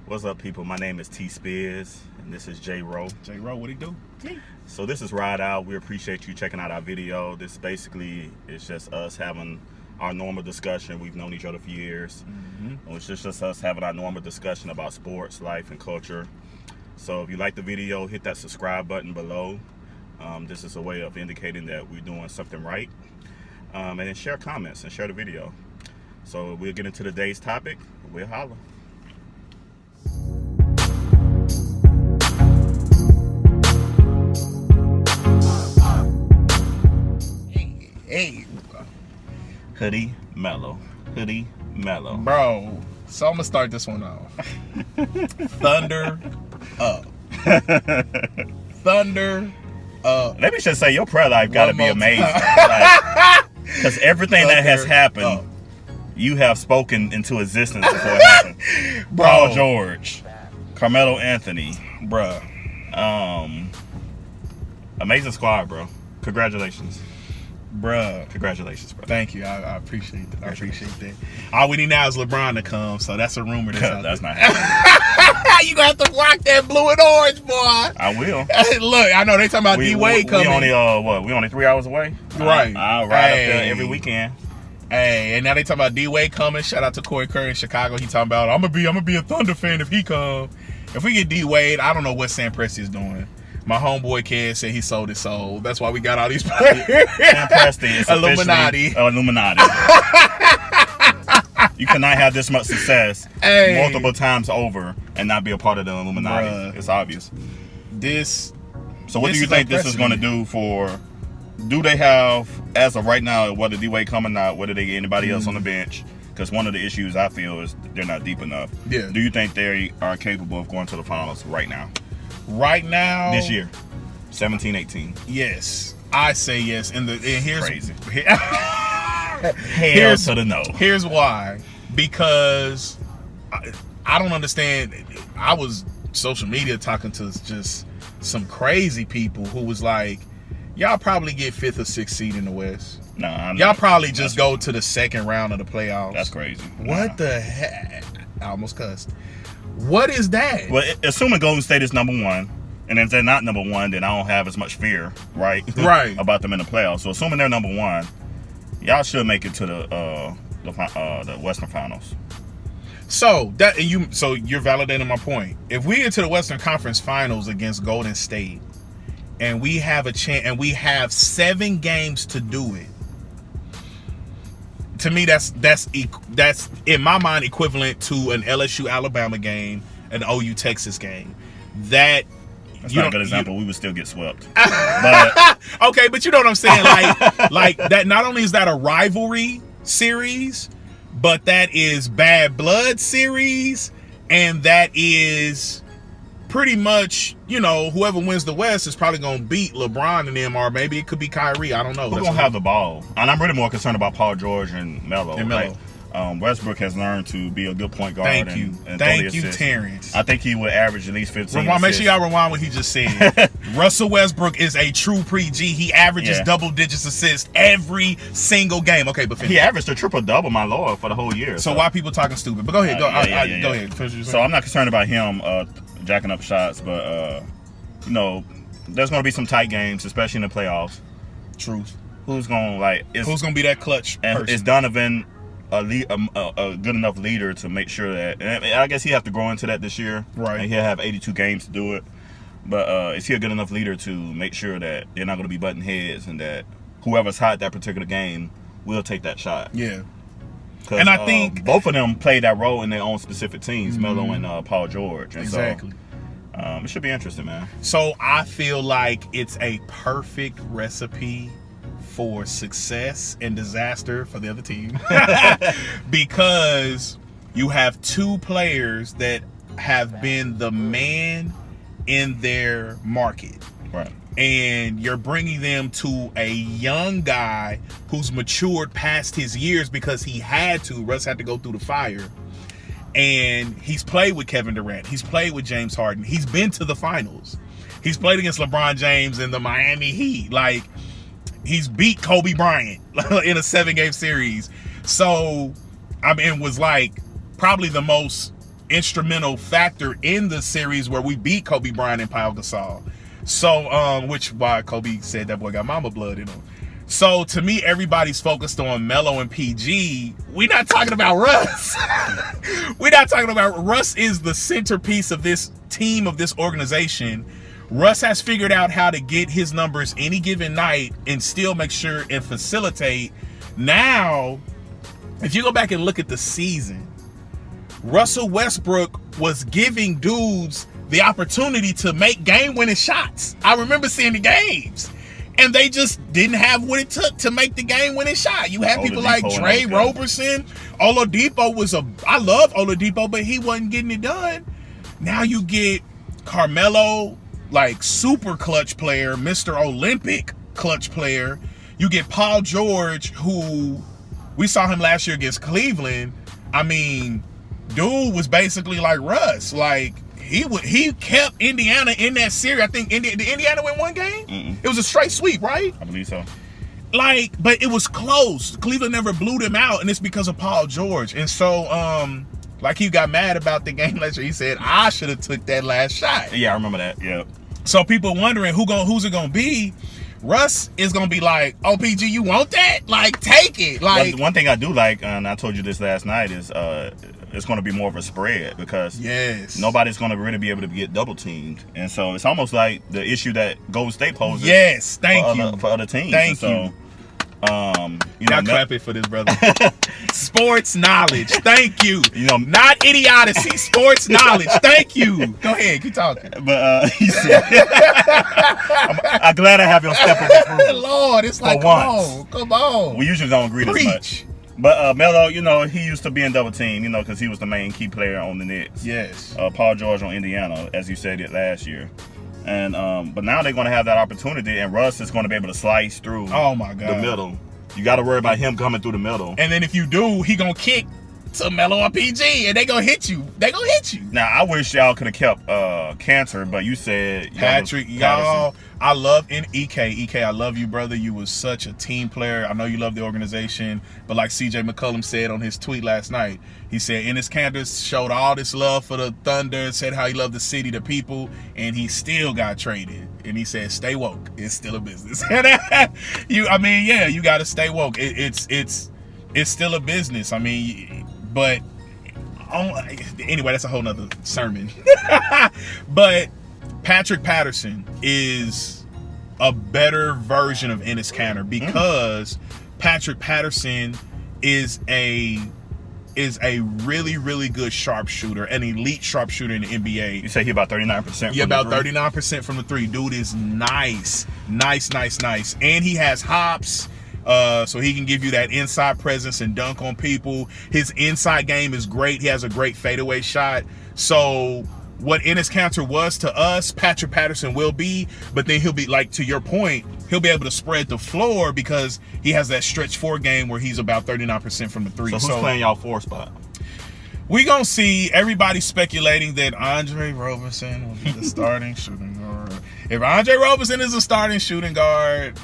What's up, people? My name is T Spizz, and this is JRO. JRO, what he do? So this is Ride Out. We appreciate you checking out our video. This basically is just us having our normal discussion. We've known each other for years. It's just us having our normal discussion about sports, life, and culture. So if you like the video, hit that subscribe button below. This is a way of indicating that we're doing something right. And then share comments and share the video. So we'll get into today's topic. We'll holler. Hey, Hoodie Mellow. bro. So I'm gonna start this one off. Thunder up. Thunder up. Let me just say, your prayer life got to be amazing. Because everything that has happened, you have spoken into existence before it happened. Bro. Paul George, Carmelo Anthony, Bruh. amazing squad, bro. Congratulations. Bruh. Congratulations, bro. Thank you. I appreciate that. I appreciate that. All we need now is LeBron to come, so that's a rumor that's out That's there. not happening. You got to block that blue and orange, boy. I will. Look, I know they talking about D-Wade coming. We only 3 hours away? Right. I'll ride up there every weekend. Hey, and now they talking about D-Wade coming. Shout out to Corey Curry in Chicago. He talking about I'm gonna be a Thunder fan if he come. If we get D-Wade, I don't know what Sam Presti is doing. My homeboy kid said he sold his soul. That's why we got all these players. Sam Presti is Illuminati. Illuminati. You cannot have this much success multiple times over and not be a part of the Illuminati. Bruh. It's obvious. So what do you think this is going to do for? Do they have, as of right now, whether D-Wade come or not, whether they get anybody else on the bench? Because one of the issues I feel is they're not deep enough. Yeah. Do you think they are capable of going to the finals right now? Right now, This year, 17-18. yes, I say yes. And here's Crazy. Here's to the no. Here's why. Because I don't understand. I was social media talking to just some crazy people who was like, y'all probably get 5th or 6th seed in the West. No, Y'all probably just go to the second round of the playoffs. That's crazy. What the heck? I almost cussed. What is that? Well, assuming Golden State is number one, and if they're not number one, then I don't have as much fear, right? Right. about them in the playoffs. So assuming they're number one, y'all should make it to the Western Finals. So you're validating my point. If we get to the Western Conference Finals against Golden State, and we have a chance, and we have 7 games to do it, to me that's in my mind equivalent to an LSU Alabama game, an OU Texas game. That's not a good example. We would still get swept. But okay, but you know what I'm saying? Like that. Not only is that a rivalry series, but that is bad blood series, and that is pretty much, whoever wins the West is probably going to beat LeBron and them, or maybe it could be Kyrie. I don't know. who's going to have the ball? And I'm really more concerned about Paul George and Melo. Westbrook has learned to be a good point guard. Thank you, Terrence. I think he would average at least 15 Make sure y'all rewind what he just said. Russell Westbrook is a true pre-G. He averages double digits assists every single game. Okay, but finish. He averaged a triple-double, my lord, for the whole year. So why people talking stupid? But go ahead. Go ahead. Finish so I'm not concerned about him jacking up shots, but there's going to be some tight games, especially in the playoffs. Truth. Who's going to be that clutch person? Is Donovan a good enough leader to make sure that? And I guess he have to grow into that this year, right? And he'll have 82 games to do it. But is he a good enough leader to make sure that they're not going to be butting heads, and that whoever's hot that particular game will take that shot? Yeah. And I think both of them played that role in their own specific teams, Melo and Paul George. And exactly. So, it should be interesting, man. So I feel like it's a perfect recipe for success and disaster for the other team. Because you have 2 players that have been the man in their market. Right. And you're bringing them to a young guy who's matured past his years because he had to. Russ had to go through the fire. And he's played with Kevin Durant. He's played with James Harden. He's been to the finals. He's played against LeBron James in the Miami Heat. Like, he's beat Kobe Bryant in a 7-game series. So, I mean, it was like probably the most instrumental factor in the series where we beat Kobe Bryant and Pau Gasol. So, which why Kobe said that boy got mama blood in him. So to me, everybody's focused on Melo and PG. We're not talking about Russ. We're not talking about Russ. Is the centerpiece of this team, of this organization. Russ has figured out how to get his numbers any given night and still make sure and facilitate. Now, if you go back and look at the season, Russell Westbrook was giving dudes the opportunity to make game-winning shots. I remember seeing the games, and they just didn't have what it took to make the game-winning shot. You had people like Trey Roberson. Oladipo I love Oladipo, but he wasn't getting it done. Now you get Carmelo, like super clutch player, Mr. Olympic clutch player. You get Paul George, who we saw him last year against Cleveland. I mean, dude was basically like Russ. Like, he kept Indiana in that series. I think did Indiana win one game? Mm-mm. It was a straight sweep, right? I believe so. Like, but it was close. Cleveland never blew them out, and it's because of Paul George. And so, like, he got mad about the game last year. He said, I should have took that last shot. Yeah, I remember that. Yeah. So people wondering who's it gonna be. Russ is gonna be like, oh, PG, you want that? Like, take it. Like, one thing I do like, and I told you this last night, is it's going to be more of a spread because nobody's going to really be able to get double teamed, and so it's almost like the issue that Golden State poses. Yes, thank you for other teams. Thank you. You know, clap it for this, brother. Sports knowledge. Thank you. You know, not idiocy. Sports knowledge. Thank you. Go ahead, keep talking. But he said, I'm glad I have your step of approval. Lord, it's like, come on. We usually don't agree this much. But Melo, you know, he used to be in double team, you know, because he was the main key player on the Knicks. Yes. Paul George on Indiana, as you said it last year. And but now they're going to have that opportunity, and Russ is going to be able to slice through the middle. You got to worry about him coming through the middle. And then if you do, he going to kick to Melo or PG, and they going to hit you. Now, I wish y'all could have kept Cantor, but you said Patrick, y'all. I love EK, I love you, brother. You was such a team player. I know you love the organization, but like CJ McCollum said on his tweet last night, he said Enes Kanter showed all this love for the Thunder, said how he loved the city, the people, and he still got traded. And he said, "Stay woke. It's still a business." You got to stay woke. It's still a business. I mean, but anyway, that's a whole nother sermon. But Patrick Patterson is a better version of Enes Kanter because Patrick Patterson is a really, really good sharpshooter, an elite sharpshooter in the NBA. You say he about 39%? Yeah, about 39% from the three. Dude is nice. And he has hops, so he can give you that inside presence and dunk on people. His inside game is great. He has a great fadeaway shot. So what Enes Kanter was to us, Patrick Patterson will be, but then he'll be, like, to your point, he'll be able to spread the floor because he has that stretch 4 game where he's about 39% from the three. So who's playing y'all 4 spot? We gonna see. Everybody speculating that Andre Roberson will be the starting shooting guard. If Andre Roberson is a starting shooting guard,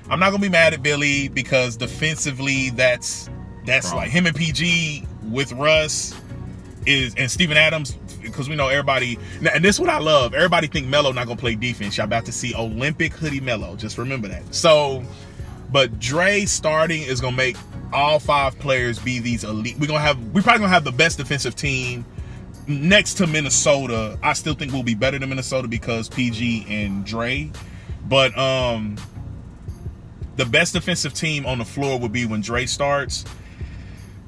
I'm not gonna be mad at Billy because defensively, that's like him and PG with Russ and Steven Adams. Because we know everybody, and this is what I love. Everybody think Melo not gonna play defense. Y'all about to see Olympic hoodie Melo. Just remember that. So, but Dre starting is gonna make all 5 players be these elite. We probably gonna have the best defensive team next to Minnesota. I still think we'll be better than Minnesota because PG and Dre. But the best defensive team on the floor will be when Dre starts.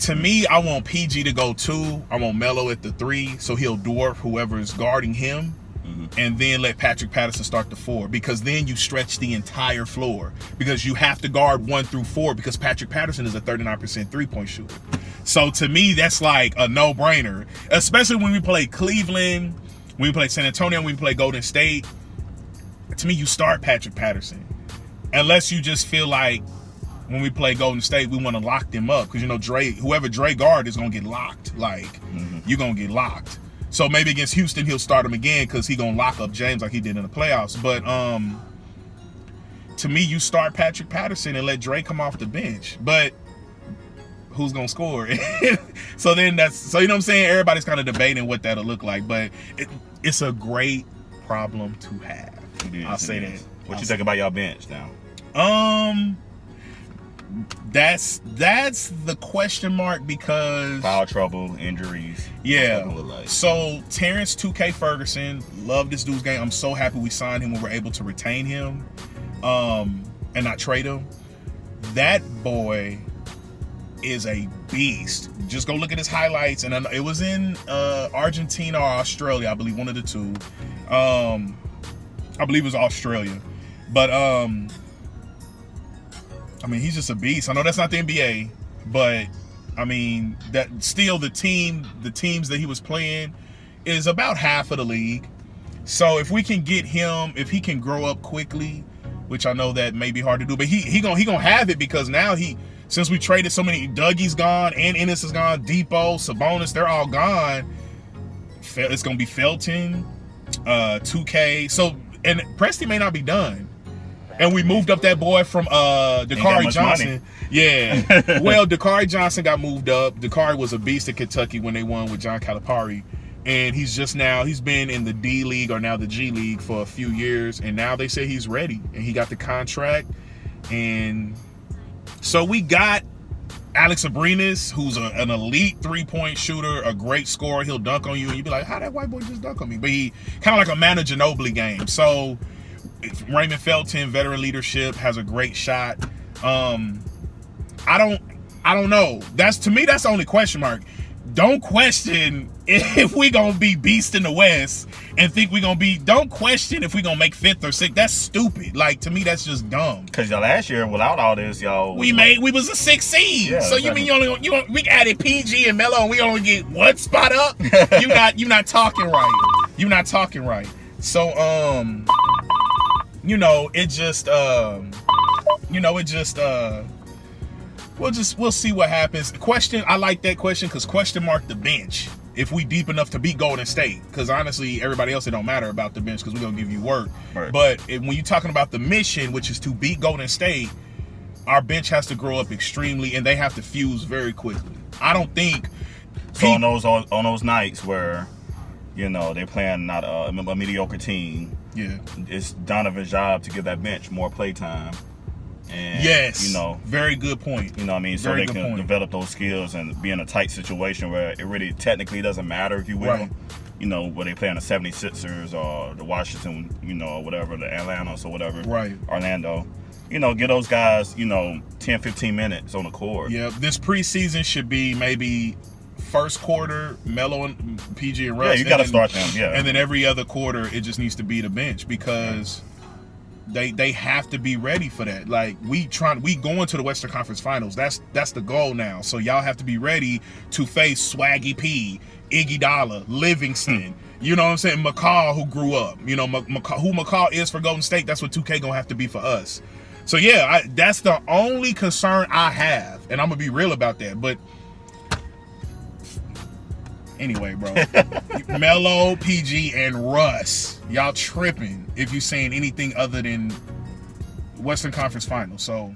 To me, I want PG to go 2. I want Melo at the 3, so he'll dwarf whoever is guarding him, and then let Patrick Patterson start the 4, because then you stretch the entire floor, because you have to guard 1 through 4, because Patrick Patterson is a 39% three-point shooter. So to me, that's like a no-brainer, especially when we play Cleveland, when we play San Antonio, when we play Golden State. To me, you start Patrick Patterson, unless you just feel like when we play Golden State, we want to lock them up because, you know, whoever Dre guard is going to get locked. Like, you're going to get locked. So maybe against Houston, he'll start him again because he's going to lock up James like he did in the playoffs. But to me, you start Patrick Patterson and let Dre come off the bench. But who's gonna score. So you know what I'm saying? Everybody's kind of debating what that'll look like, but it's a great problem to have. I'll say that. What you think about y'all bench now? That's the question mark because foul trouble, injuries. Yeah. Like. So Terrence 2K Ferguson, love this dude's game. I'm so happy we signed him and we're able to retain him, and not trade him. That boy is a beast. Just go look at his highlights, and it was in Argentina or Australia, I believe, one of the two. I believe it was Australia, but I mean, he's just a beast. I know that's not the NBA, but I mean, that still the teams that he was playing is about half of the league. So if we can get him, if he can grow up quickly, which I know that may be hard to do, but he gonna have it because now since we traded so many, Dougie's gone and Ennis is gone, Depot, Sabonis, they're all gone. It's gonna be Felton, 2K. So, and Presti may not be done. And we moved up that boy from Dakari Johnson. Yeah. Well, Dakari Johnson got moved up. Dakari was a beast at Kentucky when they won with John Calipari. And he's been in the D League or now the G League for a few years. And now they say he's ready. And he got the contract. And so we got Alex Abrinas, who's an elite three-point shooter, a great scorer. He'll dunk on you. And you'll be like, how that white boy just dunk on me? But he kind of like a Manu Ginobili game. So Raymond Felton, veteran leadership, has a great shot. I don't know. To me, that's the only question mark. Don't question if we gonna be beast in the West and think we gonna be. Don't question if we gonna make 5th or 6th. That's stupid. Like, to me, that's just dumb. Cause y'all last year, without all this, y'all we was a 6th seed. Yeah, so exactly. you mean we added PG and Melo and we only get one spot up? You're not talking right. You're not talking right. So we'll see what happens. I like that question because question mark the bench. If we deep enough to beat Golden State, because honestly, everybody else, it don't matter about the bench because we're gonna give you work. Right. But when you're talking about the mission, which is to beat Golden State, our bench has to grow up extremely, and they have to fuse very quickly. I don't think. So on those nights where, they're playing not a mediocre team. Yeah. It's Donovan's job to give that bench more play time. And, yes. Very good point. You know what I mean? So Very they can develop those skills and be in a tight situation where it really technically doesn't matter, if you will. Right. Where they play on the 76ers or the Washington, or whatever, the Atlantis or whatever. Right. Orlando. Get those guys, 10, 15 minutes on the court. Yeah. This preseason should be maybe first quarter, Melo and PG and Russ. Yeah, you got to start them. Yeah. And then every other quarter, it just needs to be the bench because they have to be ready for that. Like we going to the Western Conference Finals. That's the goal now. So y'all have to be ready to face Swaggy P, Iggy Dollar, Livingston. You know what I'm saying? McCall, who grew up. Who McCall is for Golden State. That's what 2K gonna have to be for us. So yeah, that's the only concern I have, and I'm gonna be real about that. But anyway, bro, Melo, PG, and Russ, y'all tripping if you saying anything other than Western Conference Finals. So